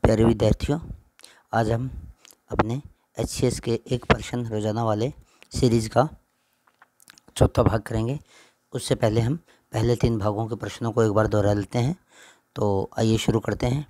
प्यारे विद्यार्थियों, आज हम अपने HCS के 1% रोजाना वाले सीरीज़ का चौथा भाग करेंगे। उससे पहले हम पहले 3 भागों के प्रश्नों को एक बार दोहरा लेते हैं। तो आइए शुरू करते हैं।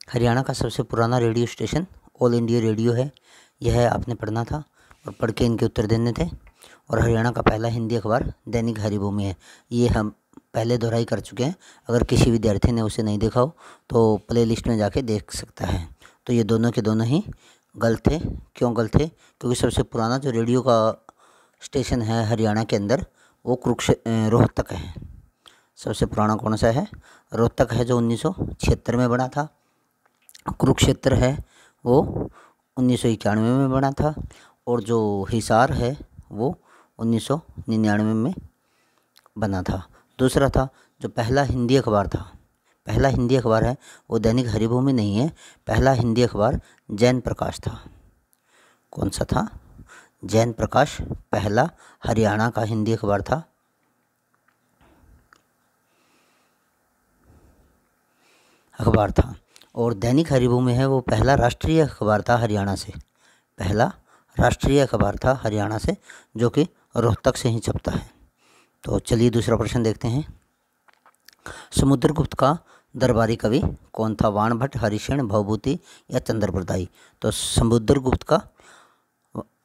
हरियाणा का सबसे पुराना radio station all India radio है। यह आपने पढ़ना था और पढ़ के इनके उत्तर देने थे। और हरियाणा का पहला हिंदी अखबार दैनिक हरिभूमि है। ये हम पहले दोहराई कर चुके हैं। अगर किसी विद्यार्थी ने उसे नहीं देखा हो तो प्लेलिस्ट में जाके देख सकता है। तो ये दोनों के दोनों ही गलत थे। क्यों गलत थे? क्योंकि सबसे पुराना जो रेडियो का स्टेशन है हरियाणा के अंदर वो रोहतक है। सबसे पुराना कौन सा है? रोहतक है, जो 1976 में बना था। कुरुक्षेत्र है वो 1991 में बना था। और जो हिसार है वो 1999 में बना था। दूसरा था जो पहला हिंदी अखबार था, पहला हिंदी अखबार है वो दैनिक हरिभूमि नहीं है। पहला हिंदी अखबार जैन प्रकाश था। कौन सा था? जैन प्रकाश पहला हरियाणा का हिंदी अखबार था। और दैनिक हरिभूमि है वो पहला राष्ट्रीय अखबार था हरियाणा से। पहला राष्ट्रीय अखबार था हरियाणा से, जो कि रोहतक से ही छपता है। तो चलिए दूसरा प्रश्न देखते हैं। समुद्रगुप्त का दरबारी कवि कौन था? वाणभट्ट, हरिशेन, भवभूति या चंद्रप्रदायी? तो समुद्रगुप्त का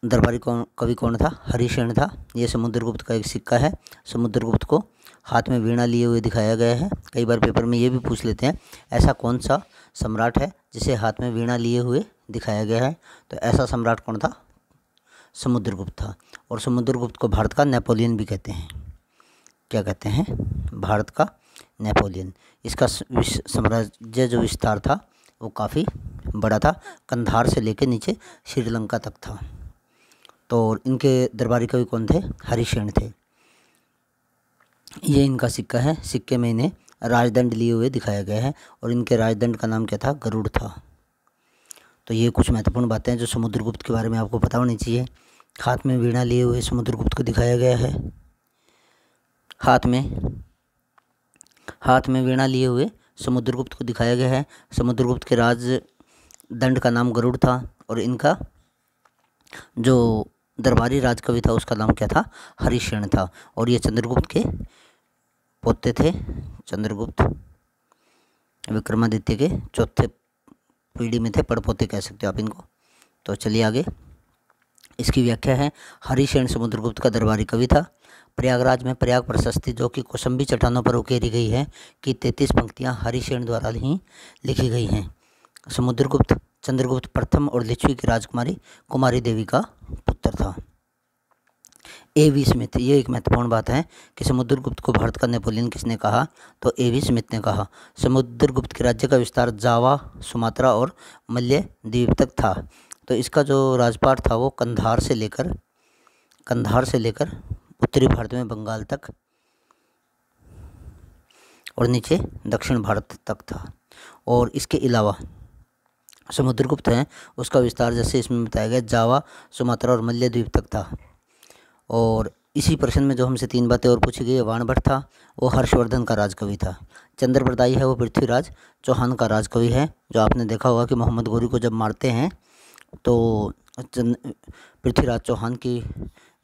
दरबारी कवि कौन था? हरिशेन था। ये समुद्रगुप्त का एक सिक्का है। समुद्रगुप्त को हाथ में वीणा लिए हुए दिखाया गया है। कई बार पेपर में ये भी पूछ लेते हैं, ऐसा कौन सा सम्राट है जिसे हाथ में वीणा लिए हुए दिखाया गया है? तो ऐसा सम्राट कौन था? समुद्रगुप्त था। और समुद्रगुप्त को भारत का नेपोलियन भी कहते हैं। क्या कहते हैं? भारत का नेपोलियन। इसका साम्राज्य जो विस्तार था वो काफ़ी बड़ा था, कंधार से लेकर नीचे श्रीलंका तक था। तो इनके दरबारी कवि कौन थे? हरिशेन थे। ये इनका सिक्का है। सिक्के में इन्हें राजदंड लिए हुए दिखाया गया है और इनके राजदंड का नाम क्या था? गरुड़ था। तो ये कुछ महत्वपूर्ण बातें हैं जो समुद्रगुप्त के बारे में आपको पता होनी चाहिए। हाथ में वीणा लिए हुए समुद्रगुप्त को दिखाया गया है। हाथ में वीणा लिए हुए समुद्रगुप्त को दिखाया गया है। समुद्रगुप्त के राजदंड का नाम गरुड़ था और इनका जो दरबारी राजकवि था उसका नाम क्या था? हरिशेन था। और ये चंद्रगुप्त के पोते थे। चंद्रगुप्त विक्रमादित्य के चौथे पीढ़ी में थे, पड़पोते कह सकते हो आप इनको। तो चलिए आगे। इसकी व्याख्या है, हरिशेन समुद्रगुप्त का दरबारी कवि था। प्रयागराज में प्रयाग प्रशस्ति, जो कि कौशाम्बी चट्टानों पर उकेरी गई है, की 33 पंक्तियां हरिशेन द्वारा ही लिखी गई हैं। समुद्रगुप्त चंद्रगुप्त प्रथम और लिच्छवी की राजकुमारी कुमारी देवी का पुत्र था। A.V. स्मिथ, ये एक महत्वपूर्ण बात है कि समुद्रगुप्त को भारत का नेपोलियन किसने कहा? तो A.V. स्मिथ ने कहा। समुद्रगुप्त के राज्य का विस्तार जावा, सुमात्रा और मलय द्वीप तक था। तो इसका जो राजपाट था वो कंधार से लेकर उत्तरी भारत में बंगाल तक और नीचे दक्षिण भारत तक था। और इसके अलावा समुद्रगुप्त है उसका विस्तार जैसे इसमें बताया गया जावा, सुमात्रा और मलय द्वीप तक था। और इसी प्रश्न में जो हमसे 3 बातें और पूछी गई है, वाणभट्ट था वो हर्षवर्धन का राजकवि था। चंद्रप्रदायी है वो पृथ्वीराज चौहान का राजकवि है। जो आपने देखा होगा कि मोहम्मद गोरी को जब मारते हैं तो पृथ्वीराज चौहान की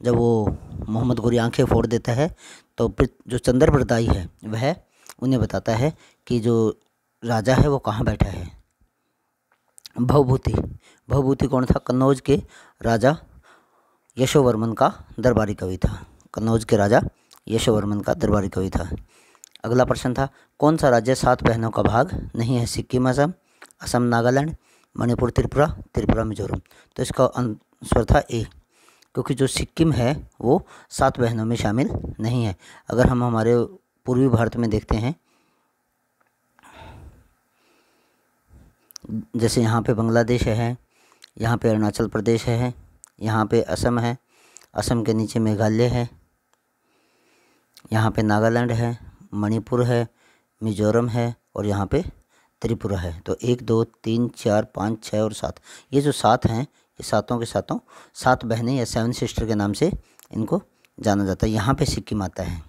जब वो मोहम्मद गोरी आंखें फोड़ देता है तो जो चंद्रप्रदायी है वह उन्हें बताता है कि जो राजा है वो कहाँ बैठा है। भवभूति कौन था? कन्नौज के राजा यशोवर्मन का दरबारी कवि था। कन्नौज के राजा यशोवर्मन का दरबारी कवि था। अगला प्रश्न था, कौन सा राज्य 7 बहनों का भाग नहीं है? सिक्किम, असम, नागालैंड, मणिपुर, त्रिपुरा, मिजोरम। तो इसका आंसर था ए, क्योंकि जो सिक्किम है वो 7 बहनों में शामिल नहीं है। अगर हम हमारे पूर्वी भारत में देखते हैं, जैसे यहाँ पे बांग्लादेश है, यहाँ पे अरुणाचल प्रदेश है, यहाँ पे असम है, असम के नीचे मेघालय है, यहाँ पे नागालैंड है, मणिपुर है, मिजोरम है और यहाँ पे त्रिपुरा है। तो 1, 2, 3, 4, 5, 6 और 7, ये जो 7 हैं ये सातों के सातों 7 बहनें या 7 सिस्टर के नाम से इनको जाना जाता है। यहाँ पे सिक्किम आता है।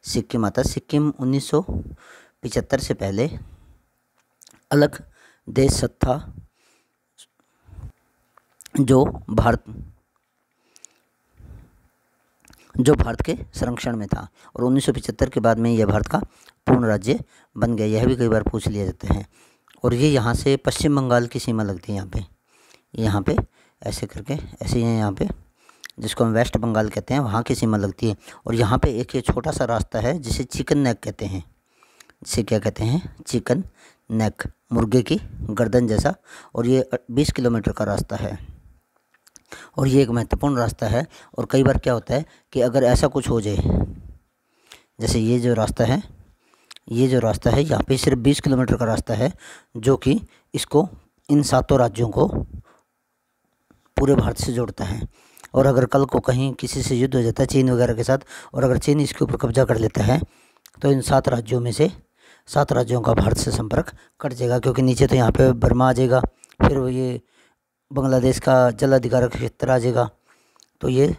सिक्किम 1975 से पहले अलग देश सत्ता जो भारत के संरक्षण में था, और 1975 के बाद में यह भारत का पूर्ण राज्य बन गया। यह भी कई बार पूछ लिया जाता है। और ये यहाँ से पश्चिम बंगाल की सीमा लगती है, यहाँ पे ऐसे करके, ऐसे ही यहाँ पे जिसको हम वेस्ट बंगाल कहते हैं, वहाँ की सीमा लगती है। और यहाँ पे एक ये छोटा सा रास्ता है जिसे चिकन नेक कहते हैं। जिसे क्या कहते हैं? चिकन नेक, मुर्गे की गर्दन जैसा। और ये 20 किलोमीटर का रास्ता है, और ये एक महत्वपूर्ण रास्ता है। और कई बार क्या होता है कि अगर ऐसा कुछ हो जाए, जैसे ये जो रास्ता है यहाँ पे सिर्फ 20 किलोमीटर का रास्ता है, जो कि इसको इन 7 राज्यों को पूरे भारत से जोड़ता है। और अगर कल को कहीं किसी से युद्ध हो जाता है चीन वगैरह के साथ, और अगर चीन इसके ऊपर कब्जा कर लेता है, तो इन 7 राज्यों में से 7 राज्यों का भारत से संपर्क कट जाएगा, क्योंकि नीचे तो यहाँ पे बर्मा आ जाएगा, फिर वो ये बांग्लादेश का जलाधिकार क्षेत्र आ जाएगा, तो ये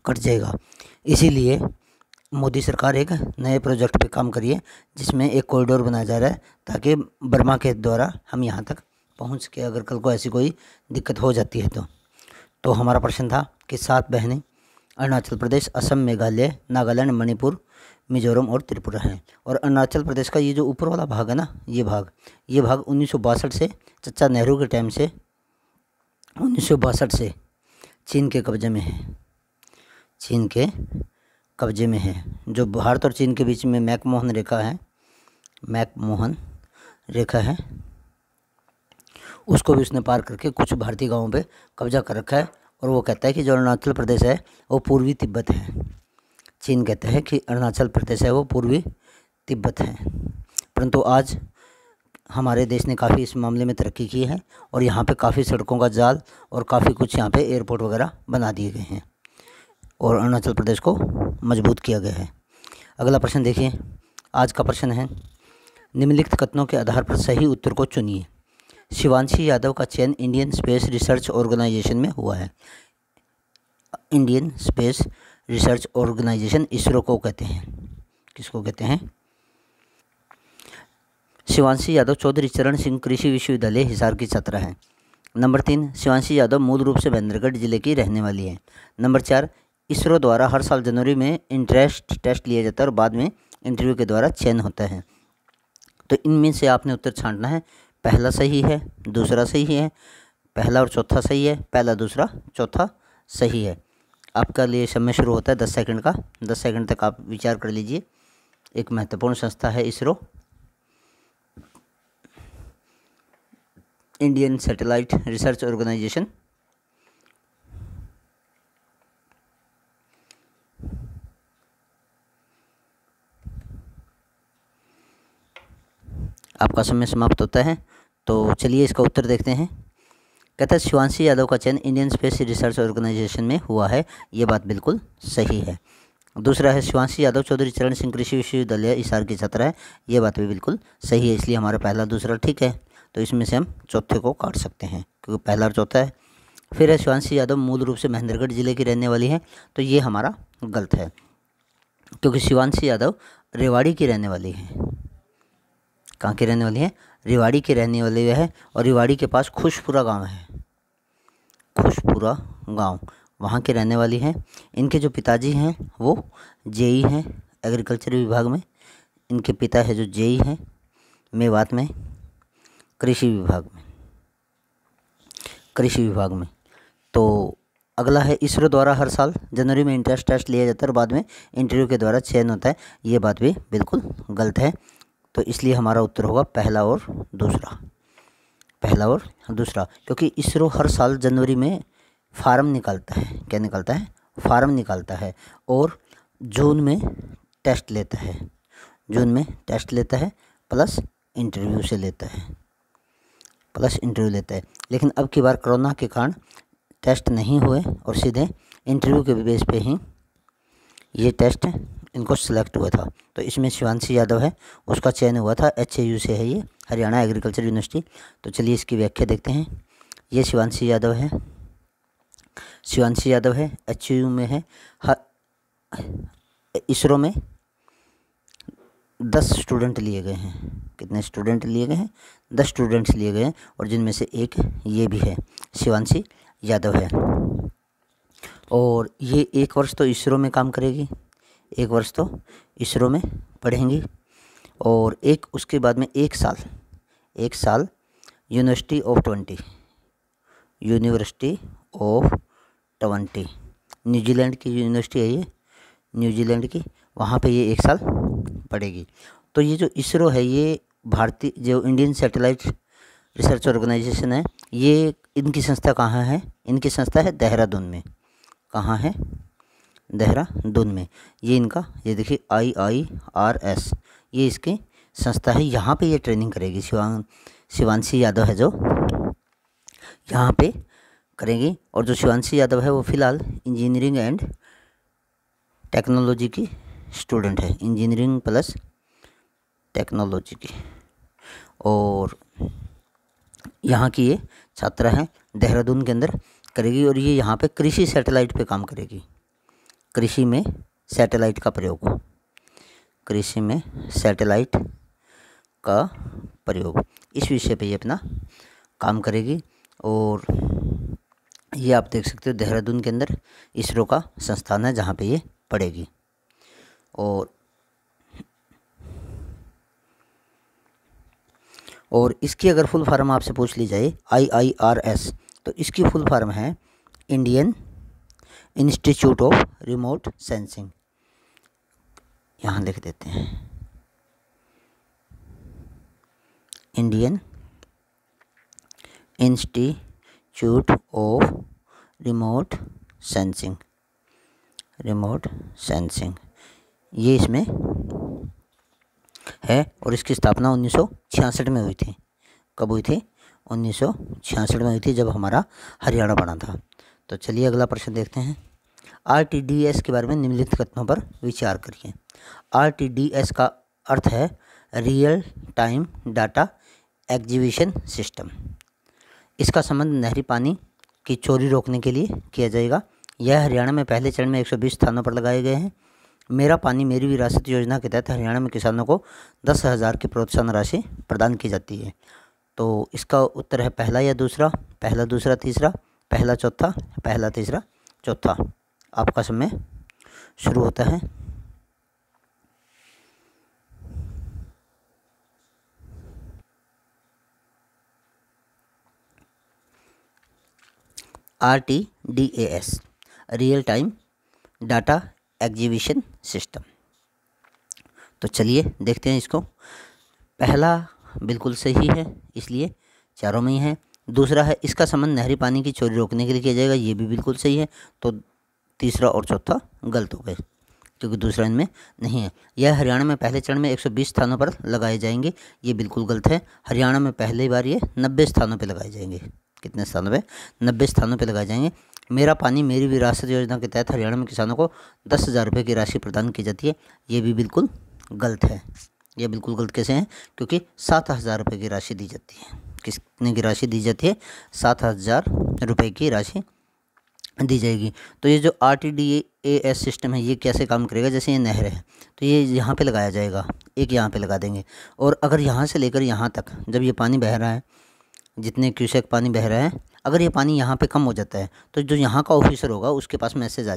कट जाएगा। इसीलिए मोदी सरकार एक नए प्रोजेक्ट पे काम करी है, जिसमें एक कॉरिडोर बनाया जा रहा है, ताकि बर्मा के द्वारा हम यहाँ तक पहुँच के अगर कल को ऐसी कोई दिक्कत हो जाती है तो हमारा प्रश्न था कि 7 बहनें अरुणाचल प्रदेश, असम, मेघालय, नागालैंड, मणिपुर, मिजोरम और त्रिपुरा हैं। और अरुणाचल प्रदेश का ये जो ऊपर वाला भाग है ना, ये भाग 1962 से, चचा नेहरू के टाइम से 1962 से चीन के कब्जे में है। जो भारत और चीन के बीच में मैकमोहन रेखा है, उसको भी उसने पार करके कुछ भारतीय गांवों पे कब्जा कर रखा है। और वो कहता है कि जो अरुणाचल प्रदेश है वो पूर्वी तिब्बत है। चीन कहता है कि अरुणाचल प्रदेश है वो पूर्वी तिब्बत है। परंतु आज हमारे देश ने काफ़ी इस मामले में तरक्की की है, और यहाँ पे काफ़ी सड़कों का जाल और काफ़ी कुछ यहाँ पे एयरपोर्ट वगैरह बना दिए गए हैं, और अरुणाचल प्रदेश को मजबूत किया गया है। अगला प्रश्न देखिए। आज का प्रश्न है, निम्नलिखित कथनों के आधार पर सही उत्तर को चुनिए। शिवांशी यादव का चयन इंडियन स्पेस रिसर्च ऑर्गेनाइजेशन में हुआ है। Indian Space Research Organisation ISRO को कहते हैं। किसको कहते हैं? शिवांशी यादव चौधरी चरण सिंह कृषि विश्वविद्यालय हिसार की छात्रा है। नंबर 3, शिवांशी यादव मूल रूप से महेंद्रगढ़ जिले की रहने वाली है। नंबर 4, इसरो द्वारा हर साल जनवरी में इंटरेस्ट टेस्ट लिया जाता है और बाद में इंटरव्यू के द्वारा चयन होता है। तो इनमें से आपने उत्तर छांटना है। पहला सही है, दूसरा सही है, पहला और चौथा सही है, पहला, दूसरा, चौथा सही है। आपका लिए समय शुरू होता है 10 सेकंड का। 10 सेकंड तक आप विचार कर लीजिए। एक महत्वपूर्ण संस्था है ISRO, Indian Satellite Research Organisation. आपका समय समाप्त होता है, तो चलिए इसका उत्तर देखते हैं। कहता है शिवांशी यादव का चयन इंडियन स्पेस रिसर्च ऑर्गेनाइजेशन में हुआ है। ये बात बिल्कुल सही है। दूसरा है शिवांशी यादव चौधरी चरण सिंह कृषि विश्वविद्यालय हिसार की छात्रा है। ये बात भी बिल्कुल सही है, इसलिए हमारा पहला दूसरा ठीक है। तो इसमें से हम चौथे को काट सकते हैं, क्योंकि पहला और चौथा है। फिर है शिवांशी यादव मूल रूप से महेंद्रगढ़ जिले की रहने वाली है। तो ये हमारा गलत है, क्योंकि शिवांशी यादव रेवाड़ी की रहने वाली है। कहाँ की रहने वाली है? रेवाड़ी की रहने वाली है। और रेवाड़ी के पास खुशपुरा गांव है, खुशपुरा गांव, वहाँ के रहने वाली हैं। इनके जो पिताजी हैं वो जेई हैं एग्रीकल्चर विभाग में। इनके पिता है जो जेई हैं मेवात में कृषि विभाग में। तो अगला है इसरो द्वारा हर साल जनवरी में इंटरेस्ट टेस्ट लिया जाता है और बाद में इंटरव्यू के द्वारा चयन होता है। ये बात भी बिल्कुल गलत है। तो इसलिए हमारा उत्तर होगा पहला और दूसरा, क्योंकि इसरो हर साल जनवरी में फार्म निकालता है। क्या निकालता है? फार्म निकालता है, और जून में टेस्ट लेता है, प्लस इंटरव्यू लेता है। लेकिन अब की बार कोरोना के कारण टेस्ट नहीं हुए और सीधे इंटरव्यू के बेस पे ही ये टेस्ट इनको सेलेक्ट हुआ था। तो इसमें शिवांशी यादव है, उसका चयन हुआ था। HAU से है ये, हरियाणा एग्रीकल्चर यूनिवर्सिटी। तो चलिए इसकी व्याख्या देखते हैं। ये शिवांशी यादव है, HAU में है। इसरो में 10 स्टूडेंट लिए गए हैं। कितने स्टूडेंट लिए गए हैं? 10 स्टूडेंट्स लिए गए हैं और जिनमें से एक ये भी है, शिवांशी यादव है। और ये 1 वर्ष तो इसरो में काम करेगी, 1 वर्ष तो इसरो में पढ़ेंगी और उसके बाद में 1 साल यूनिवर्सिटी ऑफ 20 न्यूजीलैंड की यूनिवर्सिटी है ये, न्यूजीलैंड की, वहाँ पे ये 1 साल पढ़ेगी। तो ये जो इसरो है ये भारतीय जो इंडियन सैटेलाइट रिसर्च ऑर्गेनाइजेशन है, ये इनकी संस्था कहाँ है? इनकी संस्था है देहरादून में। कहाँ है? देहरादून में। ये इनका, ये देखिए IIRS, ये इसकी संस्था है। यहाँ पे ये ट्रेनिंग करेगी। शिवांशी यादव है जो यहाँ पे करेंगी। और जो शिवांशी यादव है वो फ़िलहाल इंजीनियरिंग एंड टेक्नोलॉजी की स्टूडेंट है, इंजीनियरिंग प्लस टेक्नोलॉजी की, और यहाँ की ये छात्रा है, देहरादून के अंदर करेगी। और ये यहाँ पे कृषि सैटेलाइट पे काम करेगी, कृषि में सैटेलाइट का प्रयोग, कृषि में सैटेलाइट का प्रयोग, इस विषय पे ये अपना काम करेगी। और ये आप देख सकते हो देहरादून के अंदर इसरो का संस्थान है जहाँ पे ये पढ़ेगी। और इसकी अगर फुल फॉर्म आपसे पूछ ली जाए IIRS, तो इसकी फुल फॉर्म है Indian institute of remote sensing. यहाँ लिख देते हैं Indian institute of remote sensing, ये इसमें है। और इसकी स्थापना 1966 में हुई थी। कब हुई थी? 1966 में हुई थी, जब हमारा हरियाणा बना था। तो चलिए अगला प्रश्न देखते हैं। RTDS के बारे में निम्नलिखित कथनों पर विचार करिए। RTDS का अर्थ है real time data acquisition system. इसका संबंध नहरी पानी की चोरी रोकने के लिए किया जाएगा। यह हरियाणा में पहले चरण में 120 स्थानों पर लगाए गए हैं। मेरा पानी मेरी विरासत योजना के तहत हरियाणा में किसानों को 10,000 की प्रोत्साहन राशि प्रदान की जाती है। तो इसका उत्तर है पहला या दूसरा, पहला, दूसरा, तीसरा, पहला, चौथा, पहला, तीसरा, चौथा। आपका समय शुरू होता है। RTDAS real time data acquisition system. तो चलिए देखते हैं इसको। पहला बिल्कुल सही है, इसलिए चारों में ही है। दूसरा है इसका संबंध नहरी पानी की चोरी रोकने के लिए किया जाएगा, ये भी बिल्कुल सही है। तो तीसरा और चौथा गलत हो गए, क्योंकि दूसरा इनमें नहीं है। यह हरियाणा में पहले चरण में 120 स्थानों पर लगाए जाएंगे, ये बिल्कुल गलत है। हरियाणा में पहली बार ये 90 स्थानों पर लगाए जाएंगे। कितने स्थानों पे? 90 स्थानों पे लगाए जाएंगे। मेरा पानी मेरी विरासत योजना के तहत हरियाणा में किसानों को 10,000 रुपये की राशि प्रदान की जाती है, ये भी बिल्कुल गलत है। ये बिल्कुल गलत कैसे हैं? क्योंकि 7,000 रुपये की राशि दी जाती है। कितने की राशि दी जाती है? 7,000 रुपये की राशि दी जाएगी। तो ये जो RTDAS सिस्टम है ये कैसे काम करेगा? जैसे ये नहर है तो ये यहाँ पे लगाया जाएगा, एक यहाँ पे लगा देंगे। और अगर यहाँ से लेकर यहाँ तक जब ये पानी बह रहा है, जितने क्यूसेक पानी बह रहा है, अगर ये पानी यहाँ पे कम हो जाता है तो जो यहाँ का ऑफिसर होगा उसके पास मैसेज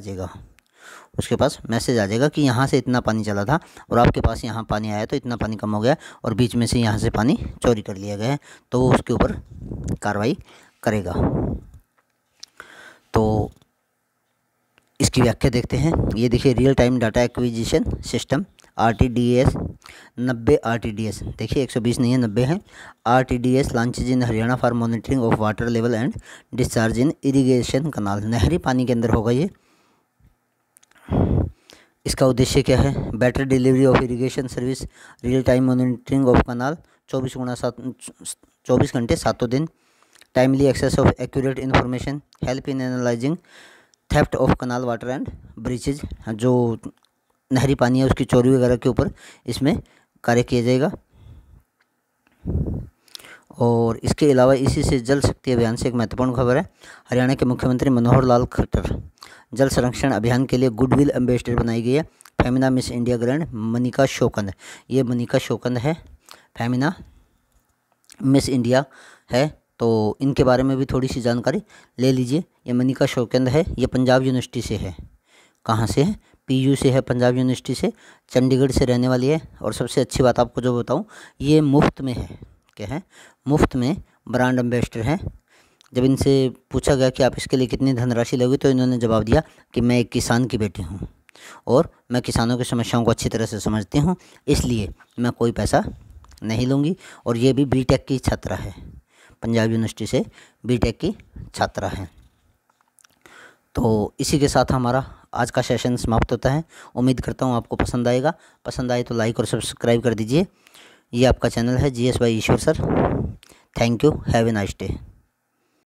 आ जाएगा, कि यहाँ से इतना पानी चला था और आपके पास यहाँ पानी आया तो इतना पानी कम हो गया और बीच में से यहाँ से पानी चोरी कर लिया गया है, तो वो उसके ऊपर कार्रवाई करेगा। तो इसकी व्याख्या देखते हैं। ये देखिए real time data acquisition system RTDAS 90 RTDAS, देखिए 120 नहीं है 90 है। RTDAS launches in Haryana for monitoring of water level and discharge in irrigation canal. नहरी पानी के अंदर होगा ये। इसका उद्देश्य क्या है? Better delivery of irrigation service, real time monitoring of canal 24 घंटे 7 दिन, timely access of accurate information, help in analysing theft of canal water and breaches. जो नहरी पानी है उसकी चोरी वगैरह के ऊपर इसमें कार्य किया जाएगा। और इसके अलावा इसी से जल शक्ति अभियान से एक महत्वपूर्ण खबर है। हरियाणा के मुख्यमंत्री मनोहर लाल खट्टर जल संरक्षण अभियान के लिए गुडविल एम्बेसडर बनाई गई है। Femina miss India grand Manika Sheokand, ये मनिका शोकंद है फेमिना मिस इंडिया है, तो इनके बारे में भी थोड़ी सी जानकारी ले लीजिए। ये मनिका शौकेंद्र है, ये पंजाब यूनिवर्सिटी से है। कहाँ से है? पीयू से है, पंजाब यूनिवर्सिटी से, चंडीगढ़ से रहने वाली है। और सबसे अच्छी बात आपको जो बताऊँ, ये मुफ्त में है। क्या है? मुफ्त में ब्रांड एम्बेसडर हैं। जब इनसे पूछा गया कि आप इसके लिए कितनी धनराशि लोगे, तो इन्होंने जवाब दिया कि मैं एक किसान की बेटी हूँ और मैं किसानों की समस्याओं को अच्छी तरह से समझती हूँ, इसलिए मैं कोई पैसा नहीं लूँगी। और ये भी बीटेक की छात्रा है, पंजाब यूनिवर्सिटी से बीटेक की छात्रा है। तो इसी के साथ हमारा आज का सेशन समाप्त होता है। उम्मीद करता हूँ आपको पसंद आएगा। पसंद आए तो लाइक और सब्सक्राइब कर दीजिए। ये आपका चैनल है GS by Ishwar sir. Thank you. Have a nice day.